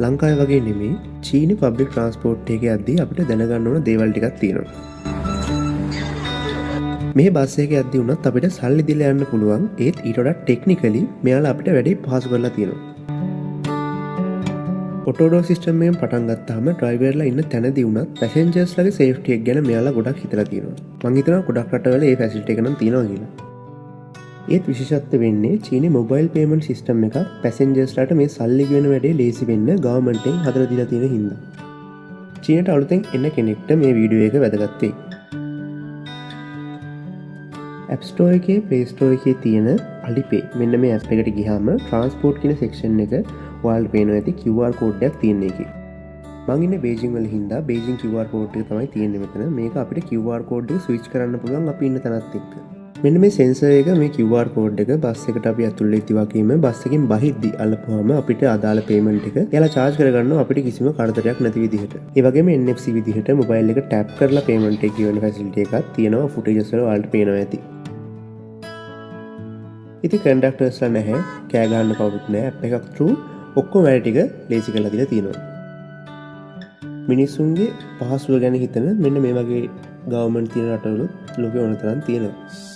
ලංකාවේ වගේ නෙමෙයි චීන පබ්ලික් ට්‍රාන්ස්පෝර්ට් එකේ යද්දී අපිට දැනගන්න ඕන දේවල් ටිකක් තියෙනවා. මේ බස් එකේ යද්දී වුණත් අපිට සල්ලි දීලා යන්න පුළුවන්. ඒත් ඊට වඩා ටෙක්නිකලි මෙයාලා අපිට වැඩේ පහසු කරලා තියෙනවා. ඔටෝ ඩෝර් සිස්ටම් එකෙන් පටන් ගත්තාම ඩ්‍රයිවර්ලා ඉන්න තැනදී වුණත් පැසෙන්ජර්ස්ලාගේ සේෆ්ටි එක ගැන මෙයාලා ගොඩක් හිතලා තියෙනවා. මං හිතනවා ගොඩක් රටවල මේ ෆැසිලිටි එක නම් තියෙනවා කියලා. ඒත් විශේෂත්වය වෙන්නේ චීනයේ මොබයිල් පේමන්ට් සිස්ටම් එක පැසෙන්ජර්ස්ලාට මේ සල්ලි ගෙවන වැඩේ ලේසි වෙන්න ගවර්න්මන්ට් එකෙන් හදලා දීලා තියෙන හින්දා. චීනට අලුතෙන් එන කෙනෙක්ට මේ වීඩියෝ එක වැදගත් වෙයි. App Store එකේ Play Store එකේ තියෙන Alipay මෙන්න මේ app එකට ගියාම transport කියන section එක ඔයාලට පේනවා ඇති QR code එකක් තියෙන එකේ. මං ඉන්නේ බේජිං වල හින්දා බේජිං QR code එක තමයි තියෙන්නේ මෙතන. මේක අපිට QR code එක switch කරන්න පුළුවන් අපි ඉන්න තැනත් එක්ක. මෙන්න මේ sensor එක මේ QR code එක බස් එකට අපි ඇතුල් වෙද්දි වගේම බස් එකෙන් බහිද්දි අල්ලපුවාම අපිට අදාළ payment එක එයාලා charge කරගන්නවා අපිට කිසිම කරදරයක් නැති විදිහට. ඒ වගේම NFC විදිහට mobile එක tap කරලා payment එක ගෙවන facility එකක් තියෙනවා. footages වල ඔයාලට පේනවා ඇති. ඉතින් කන්ඩක්ටර්ස්ලා නැහැ, කෑ ගහන්න කවුරුත් නැහැ. ඇප් එකක් through ඔක්කොම වැඩ ටික ලේසි කරලා දීලා තියෙනවා. මිනිස්සුන්ගේ පහසුව ගැන හිතන මෙන්න මේ වගේ ගවර්න්මන්ට් තියෙන රටවල ලෝකේ ඕන තරම් තියෙනවා.